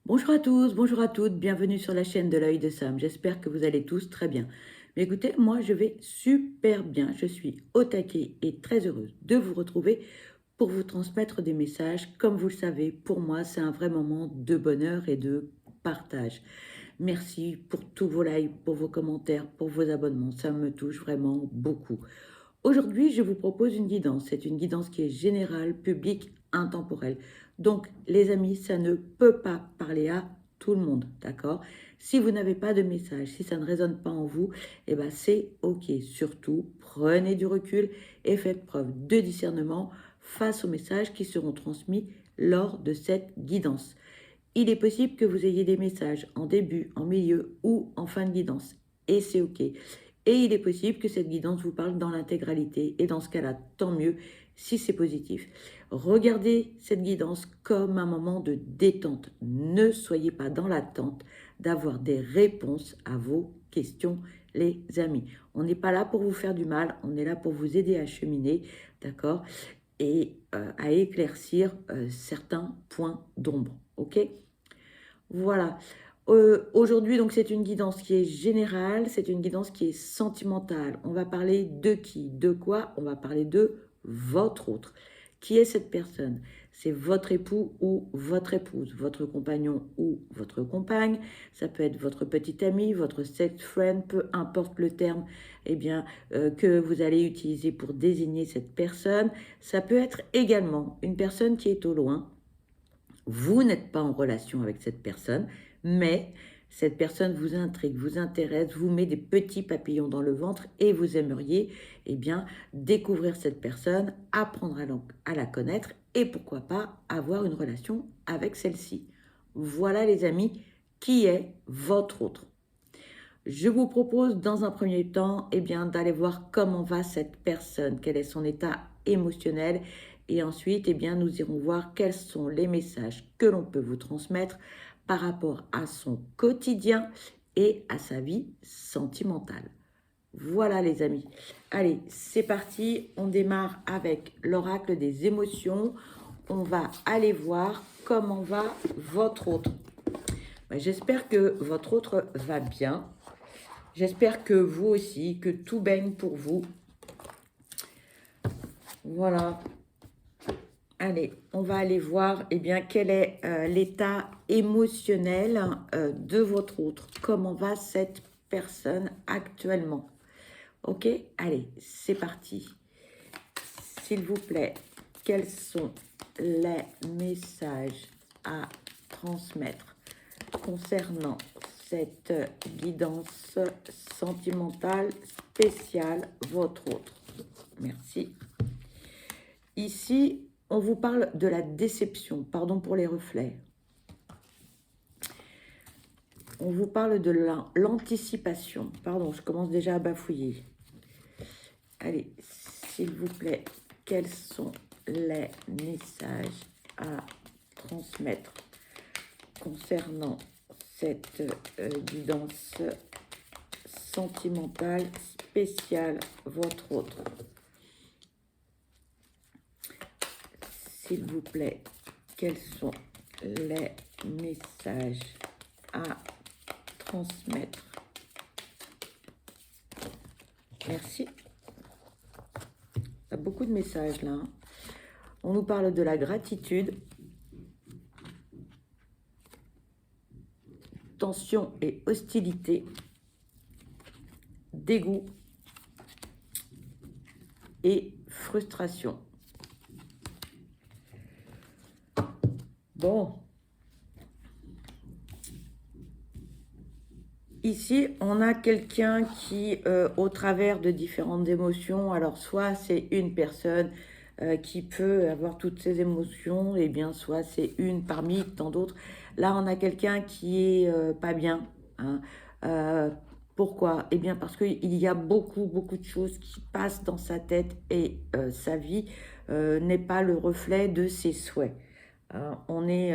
Bonjour à tous, bonjour à toutes, bienvenue sur la chaîne de l'œil de Sam. J'espère que vous allez tous très bien. Mais écoutez, moi je vais super bien. Je suis au taquet et très heureuse de vous retrouver pour vous transmettre des messages. Comme vous le savez, pour moi c'est un vrai moment de bonheur et de partage. Merci pour tous vos likes, pour vos commentaires, pour vos abonnements. Ça me touche vraiment beaucoup. Aujourd'hui, je vous propose une guidance. C'est une guidance qui est générale, publique, intemporelle. Donc, les amis, ça ne peut pas parler à tout le monde, d'accord? Si vous n'avez pas de message, si ça ne résonne pas en vous, eh ben c'est OK. Surtout, prenez du recul et faites preuve de discernement face aux messages qui seront transmis lors de cette guidance. Il est possible que vous ayez des messages en début, en milieu ou en fin de guidance. Et c'est OK. Et il est possible que cette guidance vous parle dans l'intégralité. Et dans ce cas-là, tant mieux si c'est positif. Regardez cette guidance comme un moment de détente. Ne soyez pas dans l'attente d'avoir des réponses à vos questions, les amis. On n'est pas là pour vous faire du mal, on est là pour vous aider à cheminer, d'accord? Et à éclaircir certains points d'ombre, ok? Voilà. Aujourd'hui, donc, c'est une guidance qui est générale, c'est une guidance qui est sentimentale. On va parler de qui? De quoi? On va parler de votre autre. Qui est cette personne? C'est votre époux ou votre épouse, votre compagnon ou votre compagne. Ça peut être votre petit ami, votre sex friend, peu importe le terme que vous allez utiliser pour désigner cette personne. Ça peut être également une personne qui est au loin. Vous n'êtes pas en relation avec cette personne, mais cette personne vous intrigue, vous intéresse, vous met des petits papillons dans le ventre et vous aimeriez découvrir cette personne, apprendre à la connaître et pourquoi pas avoir une relation avec celle-ci. Voilà les amis, qui est votre autre. Je vous propose dans un premier temps d'aller voir comment va cette personne, quel est son état émotionnel et ensuite nous irons voir quels sont les messages que l'on peut vous transmettre par rapport à son quotidien et à sa vie sentimentale. Voilà les amis. Allez, c'est parti, on démarre avec l'oracle des émotions. On va aller voir comment va votre autre. J'espère que votre autre va bien. J'espère que vous aussi, que tout baigne pour vous. Voilà. Allez, on va aller voir quel est l'état émotionnel de votre autre. Comment va cette personne actuellement? Ok, allez, c'est parti. S'il vous plaît, quels sont les messages à transmettre concernant cette guidance sentimentale spéciale, votre autre? Merci. Ici, on vous parle de la déception. Pardon pour les reflets. On vous parle de l'anticipation. Pardon, je commence déjà à bafouiller. Allez, s'il vous plaît, quels sont les messages à transmettre concernant cette guidance sentimentale spéciale, votre autre? S'il vous plaît, quels sont les messages à transmettre? Merci. Il y a beaucoup de messages là. On nous parle de la gratitude, tension et hostilité, dégoût et frustration. Bon. Ici, on a quelqu'un qui, au travers de différentes émotions, alors soit c'est une personne qui peut avoir toutes ces émotions, soit c'est une parmi tant d'autres. Là, on a quelqu'un qui est pas bien. Hein. Pourquoi? Parce qu'il y a beaucoup de choses qui passent dans sa tête et sa vie n'est pas le reflet de ses souhaits. Hein. On est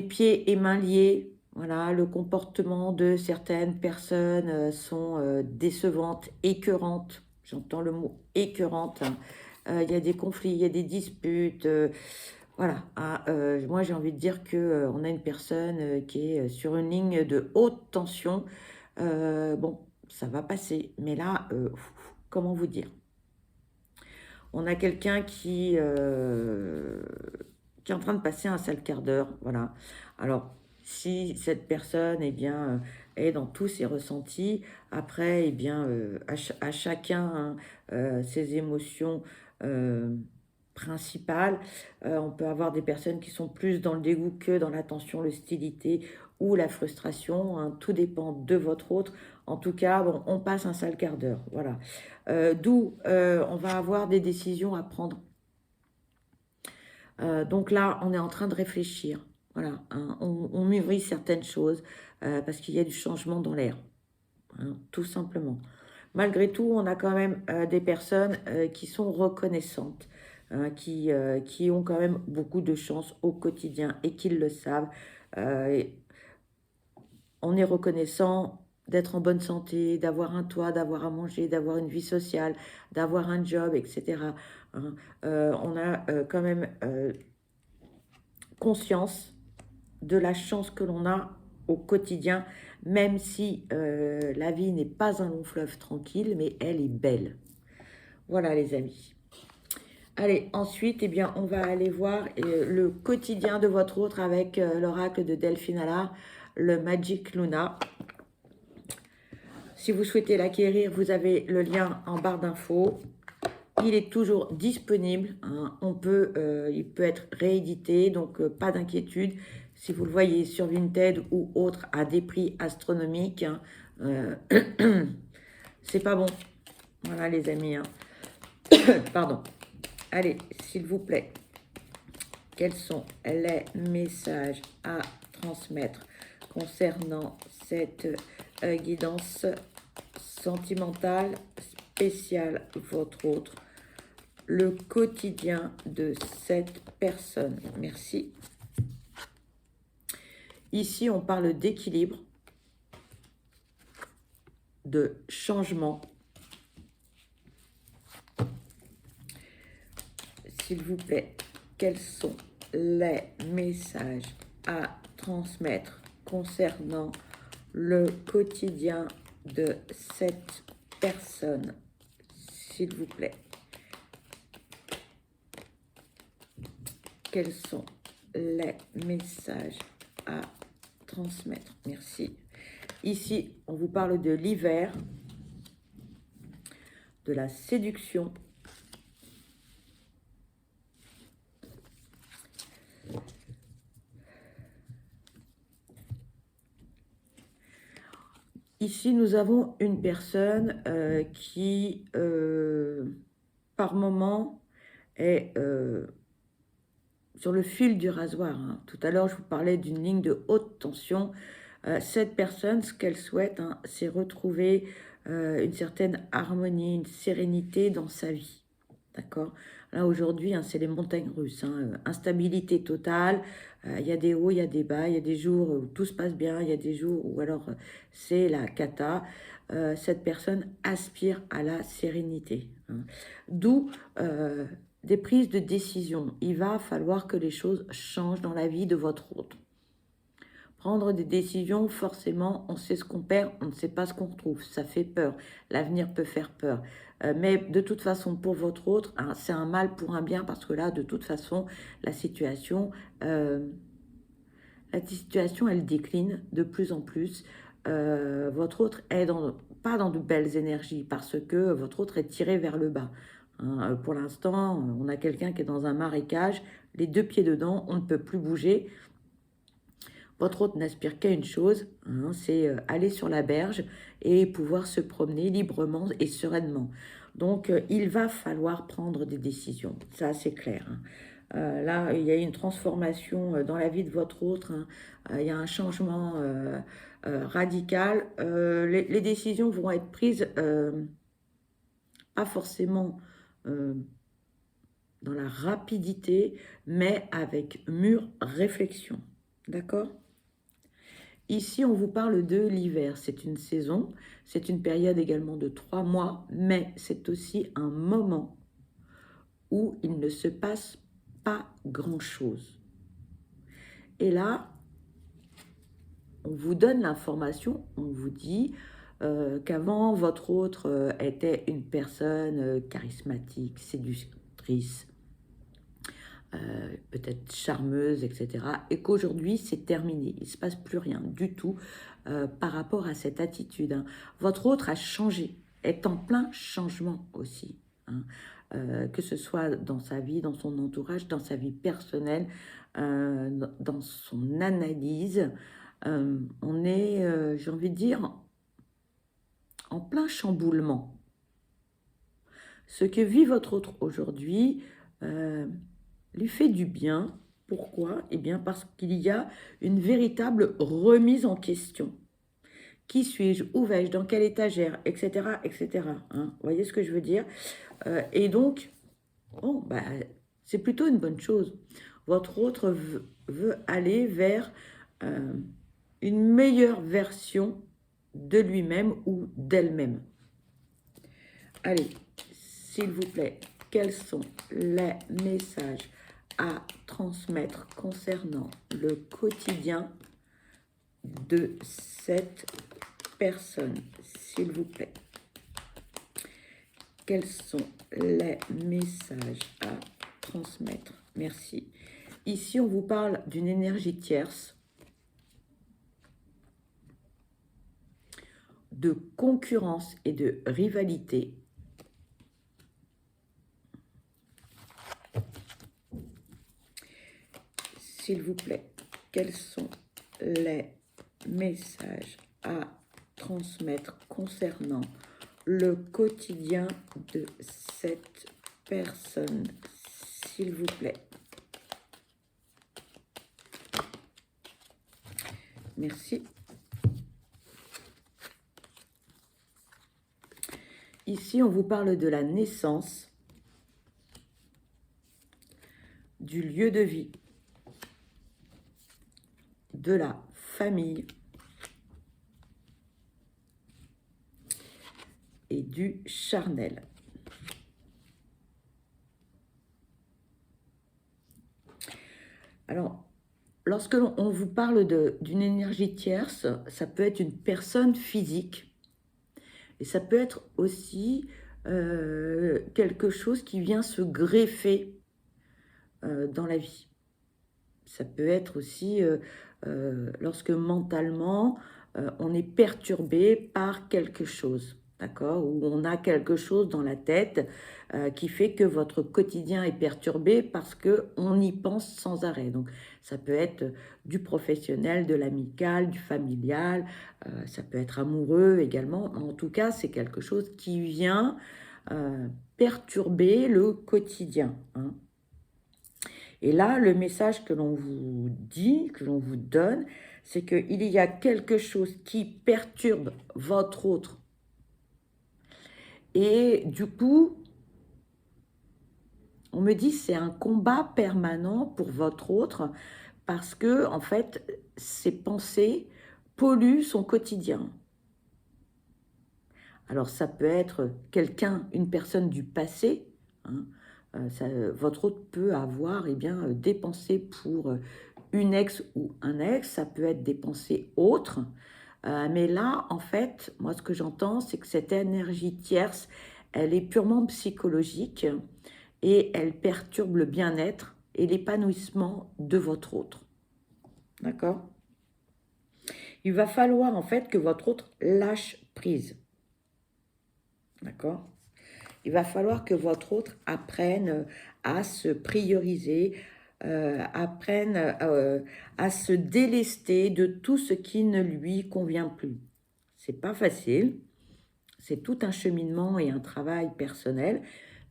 pieds et mains liés. Voilà, le comportement de certaines personnes sont décevantes, écœurantes. J'entends le mot écœurante. Hein. Il y a des conflits, il y a des disputes. Voilà, moi j'ai envie de dire que on a une personne qui est sur une ligne de haute tension. Bon, ça va passer, mais là, comment vous dire? On a quelqu'un qui est en train de passer un sale quart d'heure, voilà. Alors, si cette personne, eh bien, est dans tous ses ressentis, après, eh bien, à chacun hein, ses émotions euh, principales. On peut avoir des personnes qui sont plus dans le dégoût que dans la tension, l'hostilité ou la frustration, hein. Tout dépend de votre autre. En tout cas, bon, on passe un sale quart d'heure, voilà. D'où on va avoir des décisions à prendre. Donc là, on est en train de réfléchir. Voilà, hein, on mûrit certaines choses parce qu'il y a du changement dans l'air, hein, tout simplement. Malgré tout, on a quand même des personnes qui sont reconnaissantes, hein, qui ont quand même beaucoup de chance au quotidien et qui le savent. Et on est reconnaissant d'être en bonne santé, d'avoir un toit, d'avoir à manger, d'avoir une vie sociale, d'avoir un job, etc. Hein. On a quand même conscience de la chance que l'on a au quotidien, même si la vie n'est pas un long fleuve tranquille, mais elle est belle. Voilà les amis. Allez, ensuite, eh bien, on va aller voir le quotidien de votre autre avec l'oracle de Delphine Allard, le Magic Luna. Si vous souhaitez l'acquérir, vous avez le lien en barre d'infos. Il est toujours disponible, hein. Il peut être réédité, donc pas d'inquiétude. Si vous le voyez sur Vinted ou autre à des prix astronomiques, hein, c'est pas bon. Voilà les amis. Hein. Pardon. Allez, s'il vous plaît, quels sont les messages à transmettre concernant cette guidance sentimentale spéciale, votre autre, le quotidien de cette personne. Merci. Ici, on parle d'équilibre, de changement. S'il vous plaît, quels sont les messages à transmettre concernant le quotidien de cette personne, s'il vous plaît? Quels sont les messages à transmettre? Merci. Ici, on vous parle de l'hiver, de la séduction. Ici, nous avons une personne qui, par moment, est sur le fil du rasoir. Hein. Tout à l'heure, je vous parlais d'une ligne de haute tension. Cette personne, ce qu'elle souhaite, hein, c'est retrouver une certaine harmonie, une sérénité dans sa vie. D'accord? Là, aujourd'hui, hein, c'est les montagnes russes. Hein, instabilité totale. Il y a des hauts, il y a des bas. Il y a des jours où tout se passe bien. Il y a des jours où alors c'est la cata. Cette personne aspire à la sérénité. Hein. D'où des prises de décision. Il va falloir que les choses changent dans la vie de votre autre. Prendre des décisions, forcément, on sait ce qu'on perd, on ne sait pas ce qu'on retrouve. Ça fait peur. L'avenir peut faire peur. Mais de toute façon, pour votre autre, hein, c'est un mal pour un bien parce que là, de toute façon, la situation, elle décline de plus en plus. Votre autre est pas dans de belles énergies parce que votre autre est tiré vers le bas. Hein, pour l'instant, on a quelqu'un qui est dans un marécage, les deux pieds dedans, on ne peut plus bouger. Votre hôte n'aspire qu'à une chose, hein, c'est aller sur la berge et pouvoir se promener librement et sereinement. Donc, il va falloir prendre des décisions, ça c'est clair. Hein. Là, il y a une transformation dans la vie de votre autre, hein. Il y a un changement radical. Les décisions vont être prises pas forcément dans la rapidité, mais avec mûre réflexion. D'accord ? Ici, on vous parle de l'hiver. C'est une saison, c'est une période également de 3 mois, mais c'est aussi un moment où il ne se passe pas grand-chose. Et là, on vous donne l'information, on vous dit qu'avant, votre autre était une personne charismatique, séductrice, peut-être charmeuse, etc. Et qu'aujourd'hui, c'est terminé. Il ne se passe plus rien du tout par rapport à cette attitude. Hein. Votre autre a changé, est en plein changement aussi. Hein. Que ce soit dans sa vie, dans son entourage, dans sa vie personnelle, dans son analyse. On est, j'ai envie de dire, en plein chamboulement. Ce que vit votre autre aujourd'hui lui fait du bien. Pourquoi? Eh bien parce qu'il y a une véritable remise en question. Qui suis-je? Où vais-je? Dans quelle étagère? Etc. etc. Hein, vous voyez ce que je veux dire? Et donc, bon, bah, c'est plutôt une bonne chose. Votre autre veut aller vers une meilleure version de lui-même ou d'elle-même. Allez, s'il vous plaît, quels sont les messages à transmettre concernant le quotidien de cette personne, s'il vous plaît? Quels sont les messages à transmettre? Merci. Ici, on vous parle d'une énergie tierce, de concurrence et de rivalité. S'il vous plaît, quels sont les messages à transmettre concernant le quotidien de cette personne, s'il vous plaît? Merci. Ici, on vous parle de la naissance, du lieu de vie, de la famille et du charnel. Alors, lorsque on vous parle d'une énergie tierce, ça peut être une personne physique et ça peut être aussi quelque chose qui vient se greffer dans la vie. Ça peut être aussi lorsque mentalement on est perturbé par quelque chose, d'accord? Ou on a quelque chose dans la tête qui fait que votre quotidien est perturbé parce qu'on y pense sans arrêt. Donc ça peut être du professionnel, de l'amical, du familial, ça peut être amoureux également. En tout cas, c'est quelque chose qui vient perturber le quotidien, hein. Et là, le message que l'on vous dit, que l'on vous donne, c'est qu'il y a quelque chose qui perturbe votre autre. Et du coup, on me dit c'est un combat permanent pour votre autre parce que, en fait, ses pensées polluent son quotidien. Alors, ça peut être quelqu'un, une personne du passé, hein, votre autre peut avoir des pensées pour une ex ou un ex, ça peut être des pensées autres. Mais là, en fait, moi, ce que j'entends, c'est que cette énergie tierce, elle est purement psychologique et elle perturbe le bien-être et l'épanouissement de votre autre. D'accord? Il va falloir, en fait, que votre autre lâche prise. D'accord? Il va falloir que votre autre apprenne à se prioriser, apprenne à se délester de tout ce qui ne lui convient plus. C'est pas facile, c'est tout un cheminement et un travail personnel,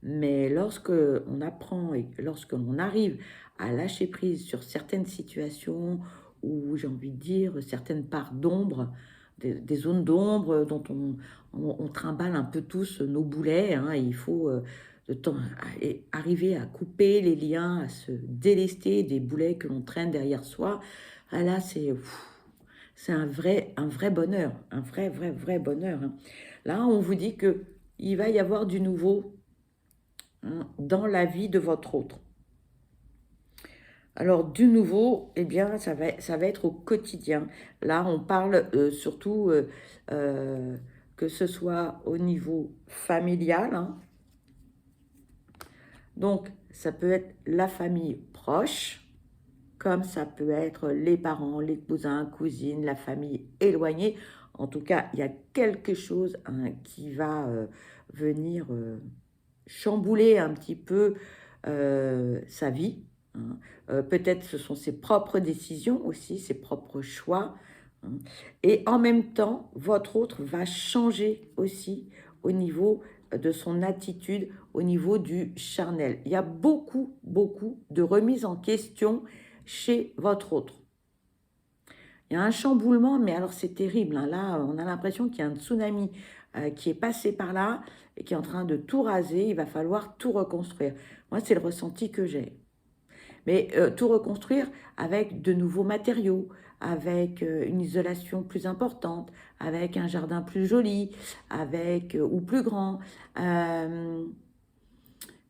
mais lorsque on apprend et lorsque l'on arrive à lâcher prise sur certaines situations ou j'ai envie de dire certaines parts d'ombre, des zones d'ombre dont on trimballe un peu tous nos boulets, hein, et il faut de temps, arriver à couper les liens, à se délester des boulets que l'on traîne derrière soi. Ah là, c'est un vrai bonheur, un vrai bonheur, hein. Là, on vous dit que il va y avoir du nouveau, hein, dans la vie de votre autre. Alors, du nouveau, eh bien, ça va être au quotidien. Là, on parle surtout euh, que ce soit au niveau familial, hein. Donc, ça peut être la famille proche, comme ça peut être les parents, les cousins, cousines, la famille éloignée. En tout cas, il y a quelque chose, hein, qui va venir chambouler un petit peu sa vie, hein. Peut-être ce sont ses propres décisions aussi, ses propres choix, hein. Et en même temps, votre autre va changer aussi au niveau de son attitude, au niveau du charnel. Il y a beaucoup, beaucoup de remises en question chez votre autre. Il y a un chamboulement, mais alors c'est terrible, hein. Là, on a l'impression qu'il y a un tsunami qui est passé par là et qui est en train de tout raser. Il va falloir tout reconstruire. Moi, c'est le ressenti que j'ai. Mais tout reconstruire avec de nouveaux matériaux, avec une isolation plus importante, avec un jardin plus joli, avec ou plus grand, euh,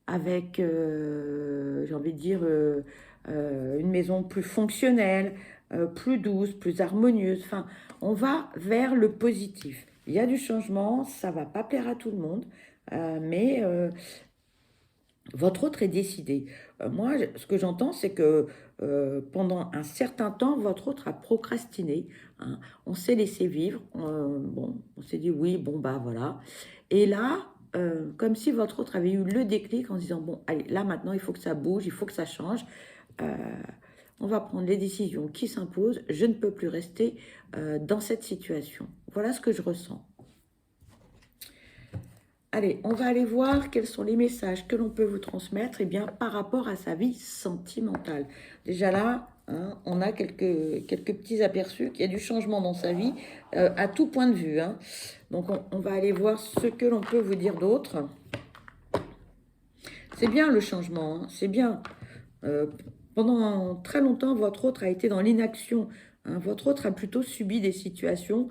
avec, j'ai envie de dire, une maison plus fonctionnelle, plus douce, plus harmonieuse. Enfin, on va vers le positif. Il y a du changement, ça va pas plaire à tout le monde, mais votre autre est décidé. Moi, ce que j'entends, c'est que pendant un certain temps, votre autre a procrastiné, hein. On s'est laissé vivre. Bon, on s'est dit oui, bon, bah voilà. Et là, comme si votre autre avait eu le déclic en se disant, bon, allez, là maintenant, il faut que ça bouge, il faut que ça change. Euh, on va prendre les décisions qui s'imposent. Je ne peux plus rester dans cette situation. Voilà ce que je ressens. Allez, on va aller voir quels sont les messages que l'on peut vous transmettre, eh bien, par rapport à sa vie sentimentale. Déjà là, hein, on a quelques petits aperçus qu'il y a du changement dans sa vie à tout point de vue, hein. Donc, on va aller voir ce que l'on peut vous dire d'autre. C'est bien le changement, hein, c'est bien. Euh, Pendant très longtemps, votre autre a été dans l'inaction, hein. Votre autre a plutôt subi des situations.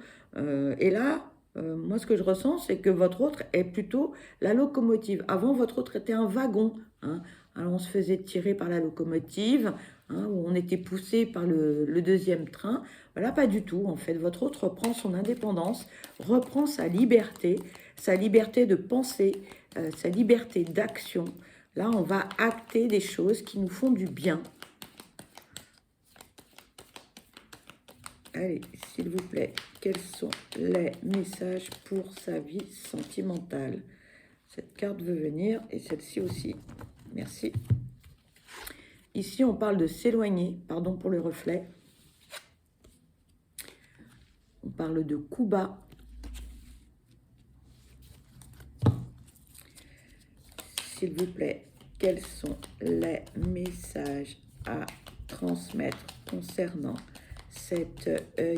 Et là, moi, ce que je ressens, c'est que votre autre est plutôt la locomotive. Avant, votre autre était un wagon, hein. Alors, on se faisait tirer par la locomotive, hein, où on était poussé par le deuxième train. Voilà, pas du tout. En fait, votre autre reprend son indépendance, reprend sa liberté de penser, sa liberté d'action. Là, on va acter des choses qui nous font du bien. Allez, s'il vous plaît, quels sont les messages pour sa vie sentimentale? Cette carte veut venir et celle-ci aussi. Merci. Ici, on parle de s'éloigner. Pardon pour le reflet. On parle de coup bas. S'il vous plaît, quels sont les messages à transmettre concernant cette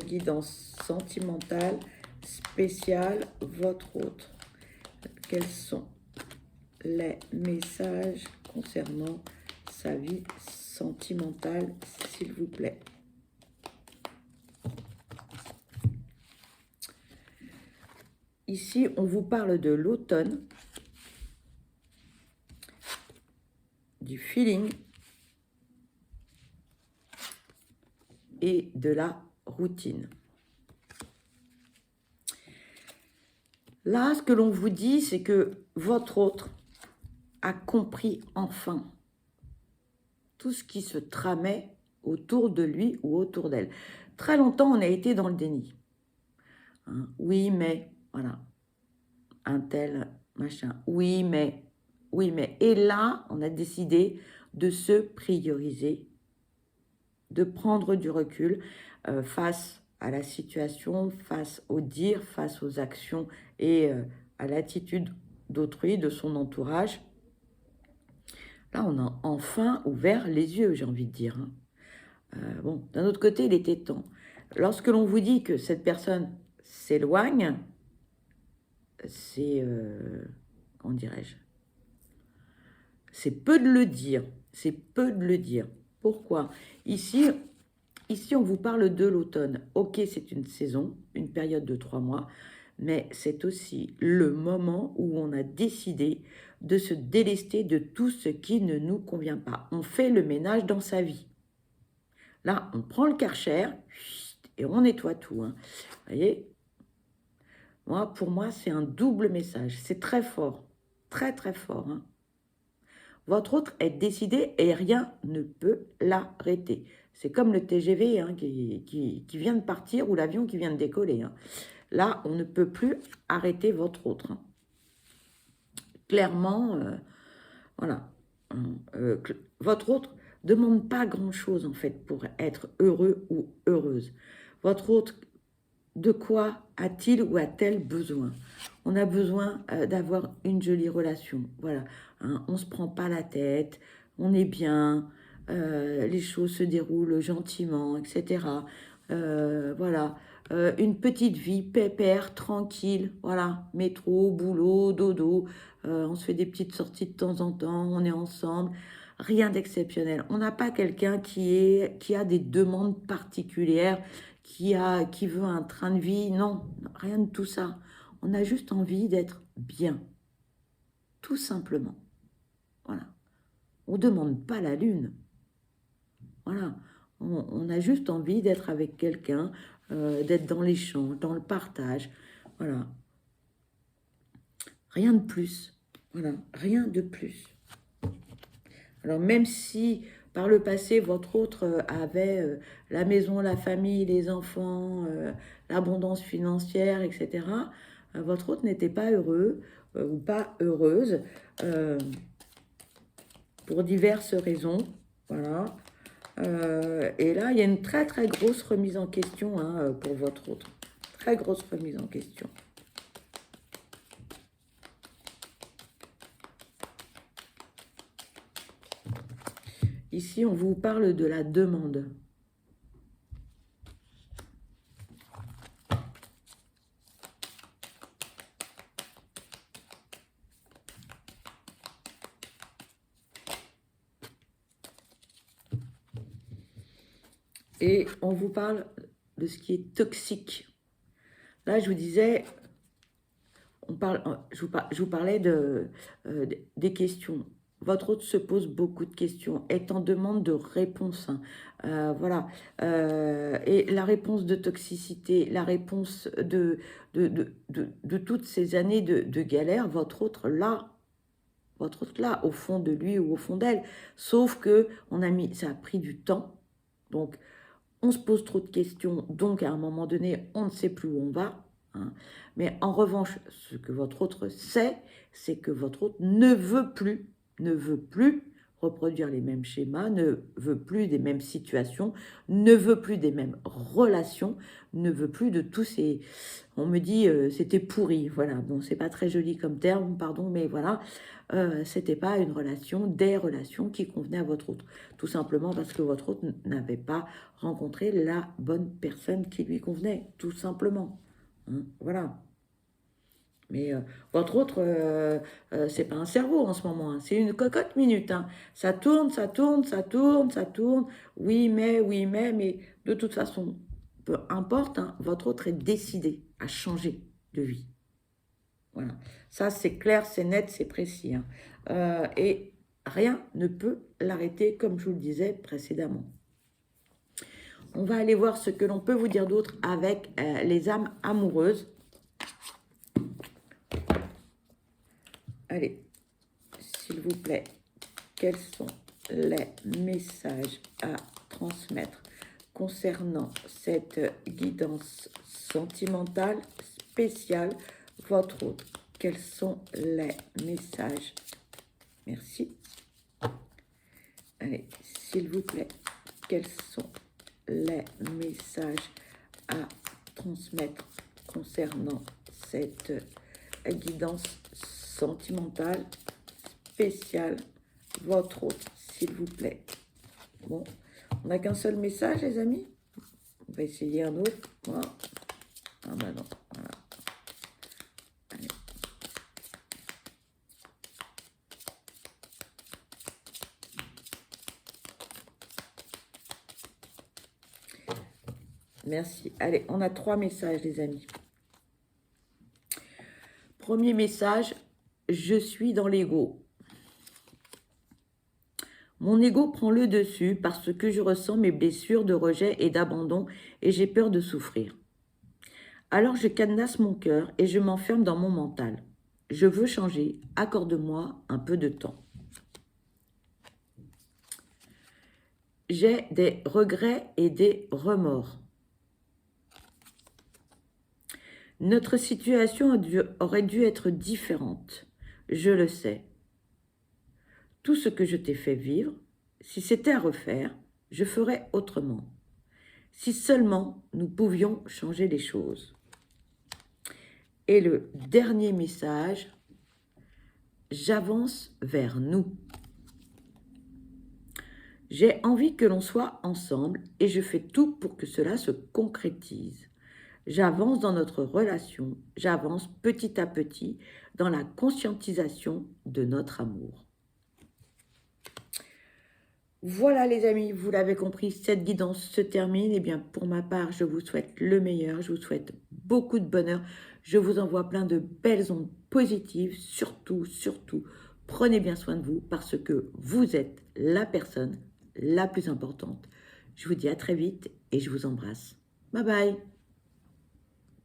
guidance sentimentale spéciale, votre autre? Quels sont les messages concernant sa vie sentimentale, s'il vous plaît? Ici, on vous parle de l'automne, du feeling et de la routine. Là, ce que l'on vous dit, c'est que votre autre a compris enfin tout ce qui se tramait autour de lui ou autour d'elle. Très longtemps, on a été dans le déni, hein. Oui, mais, voilà, un tel, machin, oui, mais, oui, mais. Et là, on a décidé de se prioriser, de prendre du recul face à la situation, face aux dires, face aux actions et à l'attitude d'autrui, de son entourage. Là, on a enfin ouvert les yeux, j'ai envie de dire, hein. Bon, d'un autre côté, il était temps. Lorsque l'on vous dit que cette personne s'éloigne, c'est, comment dirais-je, c'est peu de le dire, c'est peu de le dire. Pourquoi? Ici, on vous parle de l'automne. Ok, c'est une saison, une période de 3 mois, mais c'est aussi le moment où on a décidé de se délester de tout ce qui ne nous convient pas. On fait le ménage dans sa vie. Là, on prend le Karcher et on nettoie tout. Hein. Vous voyez? Moi, pour moi, c'est un double message. C'est très fort. Très, très fort. Hein. Votre autre est décidé et rien ne peut l'arrêter. C'est comme le TGV hein, qui vient de partir ou l'avion qui vient de décoller. Hein. Là, on ne peut plus arrêter votre autre. Hein. Clairement, voilà. Votre autre ne demande pas grand-chose, en fait, pour être heureux ou heureuse. Votre autre, de quoi a-t-il ou a-t-elle besoin? On a besoin d'avoir une jolie relation. Voilà. Hein, on ne se prend pas la tête, on est bien, les choses se déroulent gentiment, etc. Voilà. Une petite vie pépère, tranquille. Voilà. Métro, boulot, dodo. On se fait des petites sorties de temps en temps, on est ensemble. Rien d'exceptionnel. On n'a pas quelqu'un qui a des demandes particulières, qui veut un train de vie. Non, rien de tout ça. On a juste envie d'être bien. Tout simplement. Voilà. On ne demande pas la lune. Voilà. On a juste envie d'être avec quelqu'un, d'être dans l'échange, dans le partage. Voilà. Rien de plus. Voilà. Rien de plus. Alors même si par le passé, votre autre avait la maison, la famille, les enfants, l'abondance financière, etc., votre autre n'était pas heureux ou pas heureuse pour diverses raisons. Voilà. Et là, il y a une très très grosse remise en question hein, pour votre autre. Très grosse remise en question. Ici, on vous parle de la demande. Et on vous parle de ce qui est toxique. Là, je vous disais, je vous parlais des questions. Votre hôte se pose beaucoup de questions, est en demande de réponse. Hein. Voilà. Et la réponse de toxicité, la réponse de toutes ces années de galère, votre autre là, au fond de lui ou au fond d'elle. Sauf que ça a pris du temps. Donc, on se pose trop de questions. Donc, à un moment donné, on ne sait plus où on va. Hein. Mais en revanche, ce que votre autre sait, c'est que votre autre ne veut plus reproduire les mêmes schémas, ne veut plus des mêmes situations, ne veut plus des mêmes relations, ne veut plus de tous ces... On me dit, c'était pourri, voilà. Bon, c'est pas très joli comme terme, pardon, mais voilà. C'était pas une relation, des relations qui convenaient à votre autre. Tout simplement parce que votre autre n'avait pas rencontré la bonne personne qui lui convenait, tout simplement. Hein, voilà. Mais votre autre, c'est pas un cerveau en ce moment, hein. C'est une cocotte minute. Hein. Ça tourne, ça tourne, ça tourne, ça tourne. Oui, mais de toute façon, peu importe, hein, votre autre est décidé à changer de vie. Voilà. Ça, c'est clair, c'est net, c'est précis. Hein. Et rien ne peut l'arrêter, comme je vous le disais précédemment. On va aller voir ce que l'on peut vous dire d'autre avec les âmes amoureuses. Allez, s'il vous plaît, quels sont les messages à transmettre concernant cette guidance sentimentale spéciale, votre autre? Quels sont les messages? Merci. Allez, s'il vous plaît, quels sont les messages à transmettre concernant cette guidance sentimentale spéciale, votre autre, s'il vous plaît? Bon, on n'a qu'un seul message, les amis. On va essayer un autre. Voilà. Ah bah non, voilà. Allez. Merci. Allez, on a 3 messages, les amis. Premier message, je suis dans l'ego. Mon ego prend le dessus parce que je ressens mes blessures de rejet et d'abandon et j'ai peur de souffrir. Alors je cadenasse mon cœur et je m'enferme dans mon mental. Je veux changer, accorde-moi un peu de temps. J'ai des regrets et des remords. Notre situation aurait dû être différente. Je le sais. Tout ce que je t'ai fait vivre, si c'était à refaire, je ferais autrement. Si seulement nous pouvions changer les choses. Et le dernier message, j'avance vers nous. J'ai envie que l'on soit ensemble et je fais tout pour que cela se concrétise. J'avance dans notre relation, j'avance petit à petit dans la conscientisation de notre amour. Voilà les amis, vous l'avez compris, cette guidance se termine. Et bien pour ma part, je vous souhaite le meilleur, je vous souhaite beaucoup de bonheur. Je vous envoie plein de belles ondes positives. Surtout, prenez bien soin de vous parce que vous êtes la personne la plus importante. Je vous dis à très vite et je vous embrasse. Bye bye.